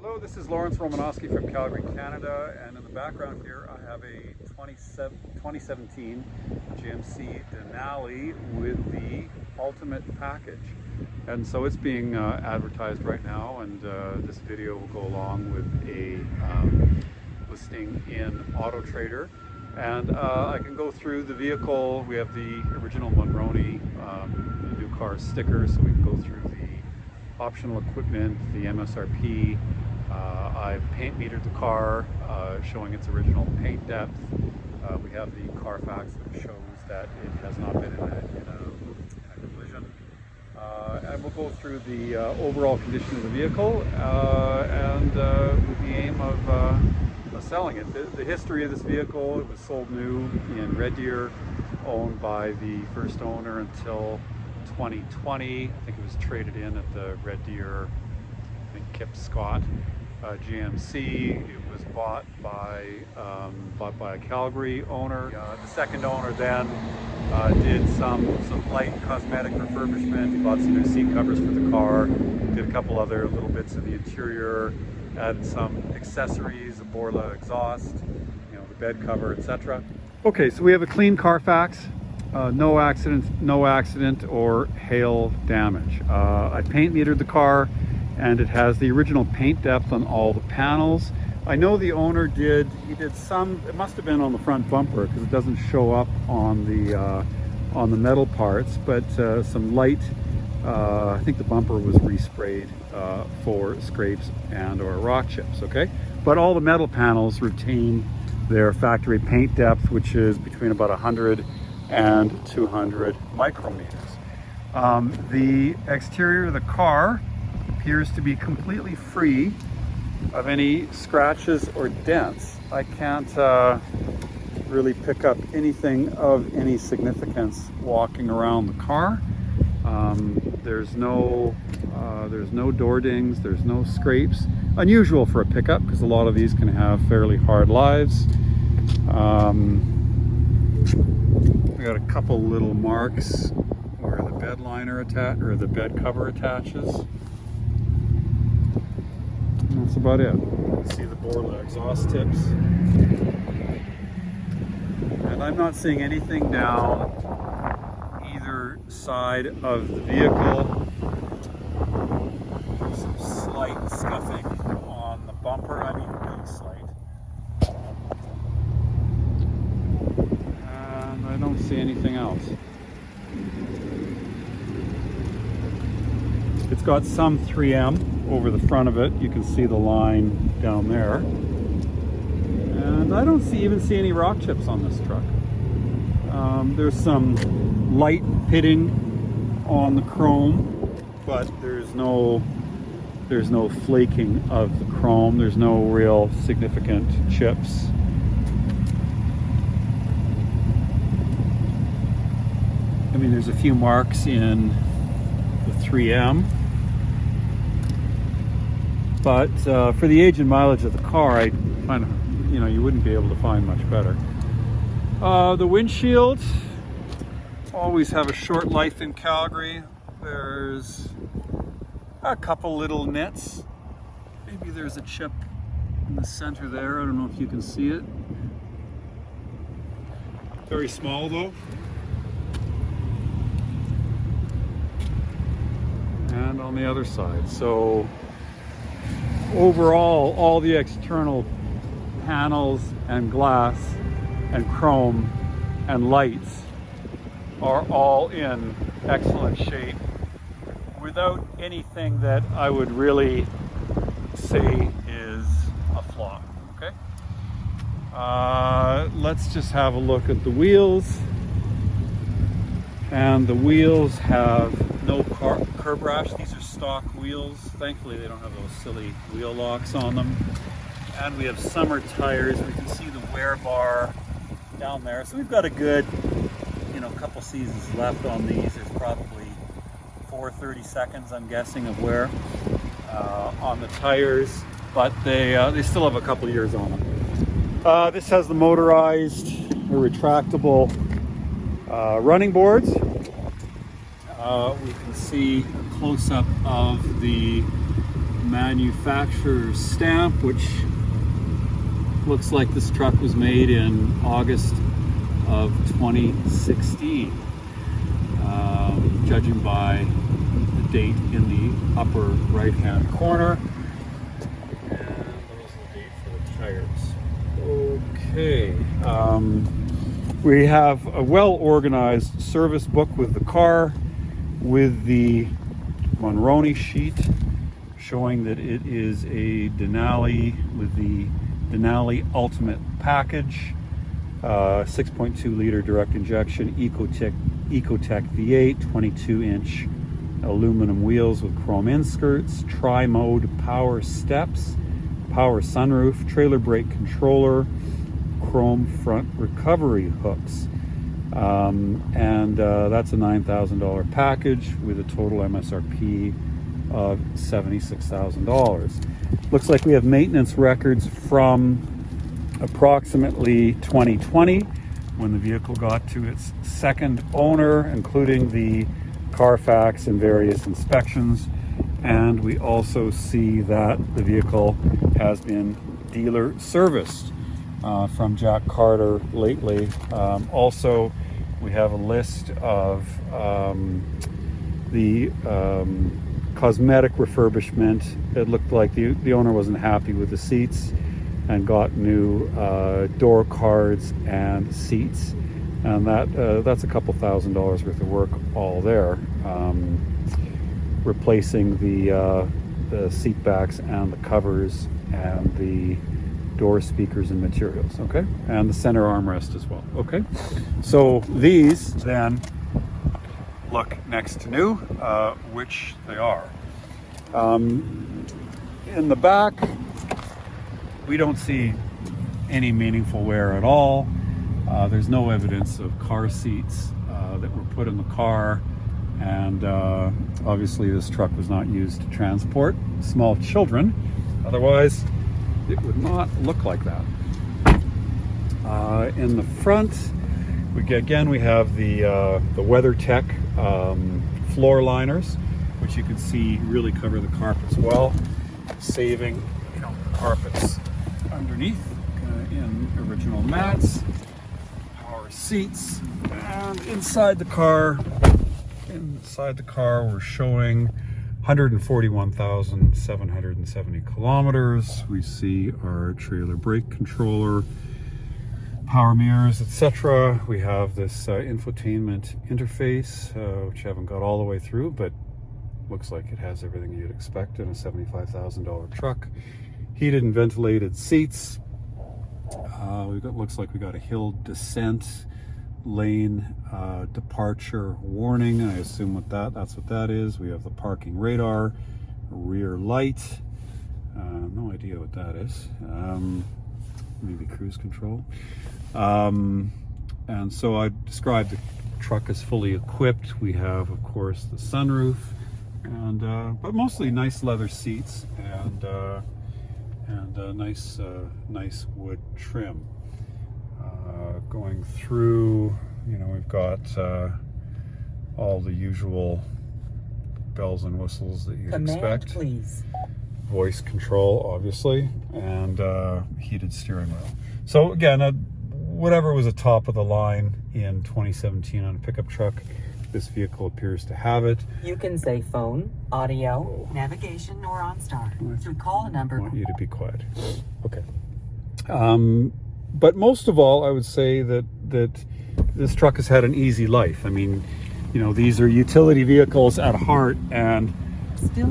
Hello, this is Lawrence Romanowski from Calgary, Canada, and in the background here I have a 2017 GMC Denali with the Ultimate Package. And so it's being advertised right now, and this video will go along with a listing in Auto Trader. And I can go through the vehicle. We have the original Monroney, the new car sticker, so we can go through the optional equipment, the MRSP. I've paint metered the car, showing its original paint depth. We have the CARFAX that shows that it has not been in a collision. And we'll go through the overall condition of the vehicle and with the aim of selling it. The history of this vehicle: it was sold new in Red Deer, owned by the first owner until 2020. I think it was traded in at the Red Deer, I think Kipp Scott GMC. It was bought by a Calgary owner. The second owner then did some light cosmetic refurbishment. He bought some new seat covers for the car, did a couple other little bits in the interior, added some accessories, a Borla exhaust, the bed cover, etc. Okay, so we have a clean CARFAX. No accident or hail damage. I paint metered the car, and it has the original paint depth on all the panels. I know the owner did some, it must have been on the front bumper because it doesn't show up on the metal parts, but some light, I think the bumper was resprayed for scrapes and or rock chips, okay? But all the metal panels retain their factory paint depth, which is between about 100 and 200 micrometers. The exterior of the car appears to be completely free of any scratches or dents. I can't really pick up anything of any significance walking around the car. There's no door dings, there's no scrapes. Unusual for a pickup because a lot of these can have fairly hard lives. We got a couple little marks where the bed liner or the bed cover attaches. And that's about it. You can see the Borla exhaust tips. And I'm not seeing anything down either side of the vehicle. Some slight scuffing on the bumper, I mean really slight. And I don't see anything else. It's got some 3M over the front of it. You can see the line down there. And I don't even see any rock chips on this truck. There's some light pitting on the chrome, but there's no flaking of the chrome. There's no real significant chips. I mean, there's a few marks in the 3M. But for the age and mileage of the car, I find, you wouldn't be able to find much better. The windshield always have a short life in Calgary. There's a couple little nits. Maybe there's a chip in the center there. I don't know if you can see it. Very small though. And on the other side. So overall, all the external panels and glass and chrome and lights are all in excellent shape without anything that I would really say is a flaw. Okay, let's just have a look at the wheels. And the wheels have no curb rash. These are stock wheels. Thankfully, they don't have those silly wheel locks on them. And we have summer tires. We can see the wear bar down there. So we've got a good, couple seasons left on these. There's probably 430 seconds, I'm guessing, of wear on the tires, but they still have a couple years on them. This has the motorized or retractable running boards. We can see a close-up of the manufacturer's stamp, which looks like this truck was made in August of 2016, judging by the date in the upper right hand corner. And there's the date for the tires. Okay, we have a well organized service book with the car, with the Monroney sheet showing that it is a Denali with the Denali Ultimate package, 6.2 liter direct injection Ecotec V8, 22-inch aluminum wheels with chrome inskirts, tri-mode power steps, power sunroof, trailer brake controller, chrome front recovery hooks. That's a $9,000 package with a total MSRP of $76,000. Looks like we have maintenance records from approximately 2020, when the vehicle got to its second owner, including the CARFAX and various inspections. And we also see that the vehicle has been dealer serviced from Jack Carter lately. Also, we have a list of the cosmetic refurbishment. It looked like the owner wasn't happy with the seats and got new door cards and seats, and that's a couple $1,000s worth of work all there, replacing the seat backs and the covers and the door speakers and materials, okay, and the center armrest as well. Okay, so these then look next to new, which they are. In the back, we don't see any meaningful wear at all. There's no evidence of car seats that were put in the car, and obviously this truck was not used to transport small children. Otherwise, it would not look like that. In the front, we have the WeatherTech floor liners, which you can see really cover the carpets well, saving the carpets underneath in original mats, power seats, and inside the car we're showing 141,770 kilometers. We see our trailer brake controller, power mirrors, etc. We have this infotainment interface, which I haven't got all the way through, but looks like it has everything you'd expect in a $75,000 truck. Heated and ventilated seats. Looks like we got a hill descent lane departure warning. I assume that's what that is. We have the parking radar, rear light. No idea what that is. Maybe cruise control. And so I described the truck as fully equipped. We have, of course, the sunroof, and but mostly nice leather seats and nice wood trim. Going through, we've got all the usual bells and whistles that you'd expect. Please. Voice control, obviously, and heated steering wheel. So again, whatever was a top of the line in 2017 on a pickup truck, this vehicle appears to have it. You can say phone, audio, navigation, or OnStar. So call a number. I want you to be quiet. Okay. But most of all, I would say that this truck has had an easy life. I mean, these are utility vehicles at heart, and they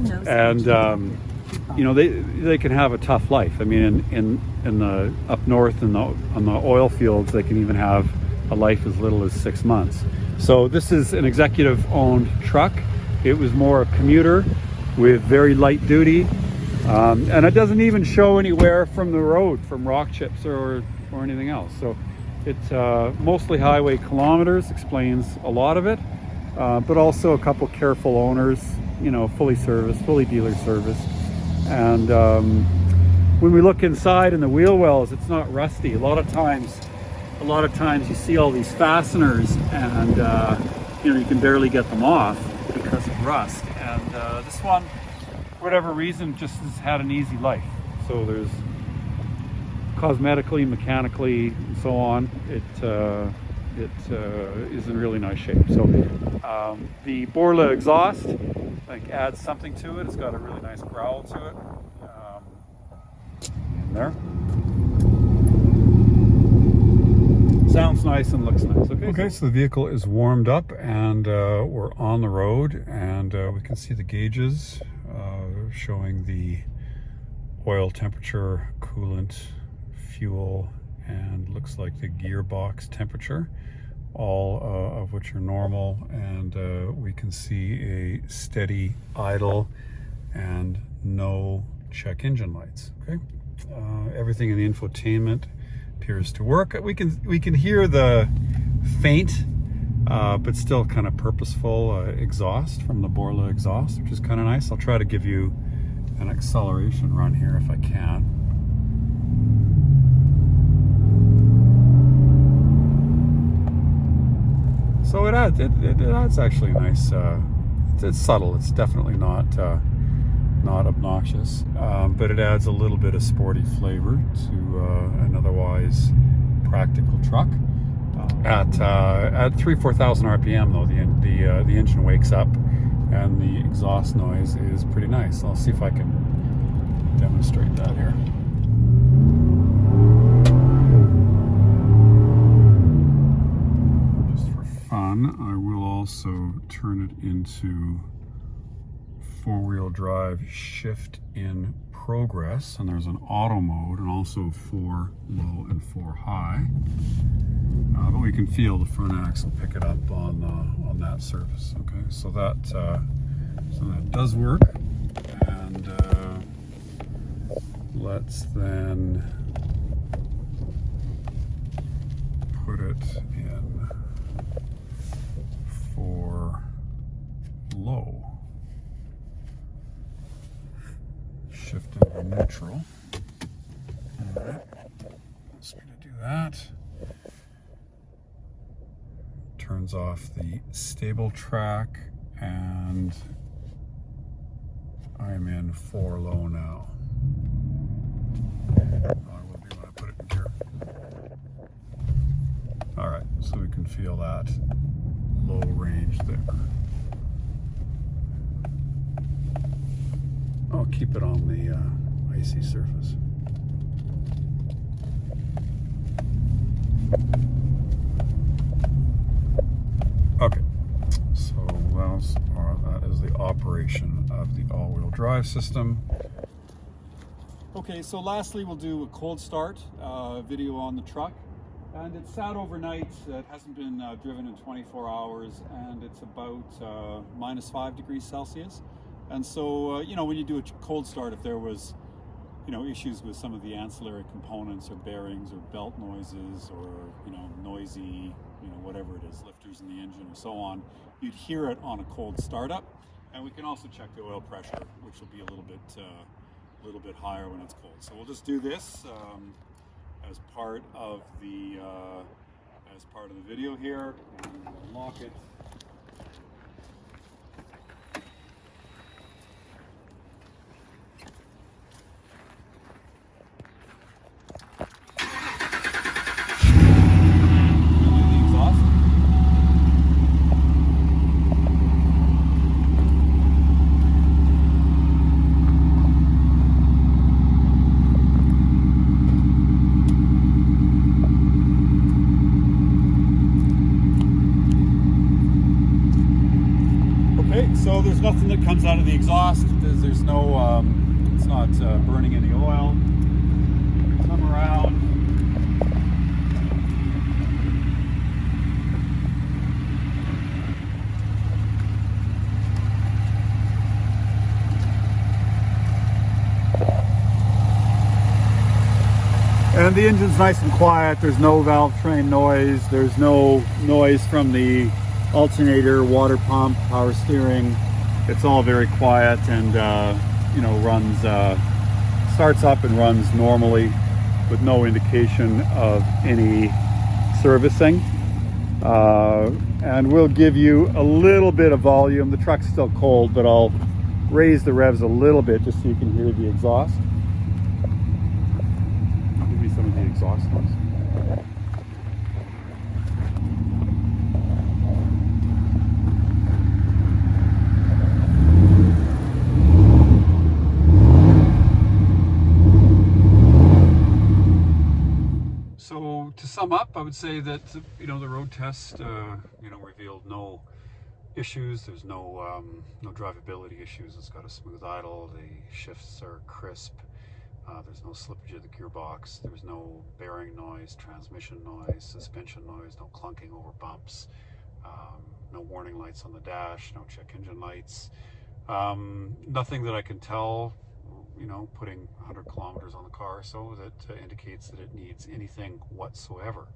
can have a tough life. I mean, in the up north on the oil fields, they can even have a life as little as 6 months. So this is an executive-owned truck. It was more a commuter with very light duty, and it doesn't even show anywhere from the road, from rock chips or anything else. So it's mostly highway kilometers, explains a lot of it, but also a couple careful owners, fully serviced, fully dealer serviced. And when we look inside in the wheel wells, it's not rusty. A lot of times you see all these fasteners, and you can barely get them off because of rust. And this one whatever reason, just has had an easy life. So there's cosmetically, mechanically, and so on, it is in really nice shape. So the Borla exhaust, I think, adds something to it. It's got a really nice growl to it. In there. Sounds nice and looks nice. Okay, so the vehicle is warmed up and we're on the road, and we can see the gauges showing the oil temperature, coolant, fuel, and looks like the gearbox temperature, all of which are normal, and we can see a steady idle and no check engine lights. Okay, everything in the infotainment appears to work. We can hear the faint but still kind of purposeful exhaust from the Borla exhaust, which is kind of nice. I'll try to give you an acceleration run here if I can. So it adds actually nice. It's subtle. It's definitely not obnoxious, but it adds a little bit of sporty flavor to an otherwise practical truck. At 4,000 RPM though, the engine wakes up and the exhaust noise is pretty nice. I'll see if I can demonstrate that here. Just for fun, I will also turn it into four-wheel drive shift in progress, and there's an auto mode and also 4 low and 4 high, but we can feel the front axle pick it up on that surface. Okay, so that does work, and let's then put it in for low. Shift into neutral. All right, just going to do that. Turns off the stable track, and I'm in 4 low now. I will be when I put it in gear. All right, so we can feel that low range there. I'll keep it on the icy surface. Okay, so that is the operation of the all-wheel drive system. Okay, so lastly we'll do a cold start video on the truck. And it's sat overnight. It hasn't been driven in 24 hours, and it's about -5 degrees Celsius. And so, you know, when you do a cold start, if there was, you know, issues with some of the ancillary components or bearings or belt noises or, you know, noisy, you know, whatever it is, lifters in the engine or so on, you'd hear it on a cold startup. And we can also check the oil pressure, which will be a little bit higher when it's cold. So we'll just do this as part of the video here, and we'll lock it. So there's nothing that comes out of the exhaust. There's no, it's not burning any oil. Come around. And the engine's nice and quiet. There's no valve train noise. There's no noise from the alternator, water pump, power steering. It's all very quiet, and you know, runs, starts up and runs normally with no indication of any servicing. And we'll give you a little bit of volume. The truck's still cold, but I'll raise the revs a little bit just so you can hear the exhaust. I'll give you some of the exhaust noise. So to sum up, I would say that, you know, the road test, you know, revealed no issues. There's no drivability issues. It's got a smooth idle. The shifts are crisp. There's no slippage of the gearbox. There's no bearing noise, transmission noise, suspension noise, no clunking over bumps, no warning lights on the dash, no check engine lights. Nothing that I can tell, you know, putting 100 kilometers on the car, so that indicates that it needs anything whatsoever.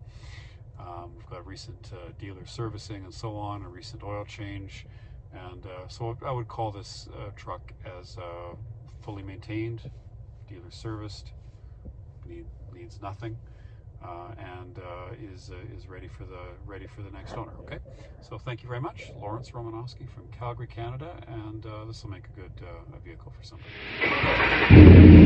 We've got recent dealer servicing and so on, a recent oil change, and so I would call this truck as fully maintained, dealer serviced, needs nothing, and is ready for the next owner. Okay, so thank you very much, Lawrence Romanowski from Calgary, Canada, and this will make a good vehicle for somebody.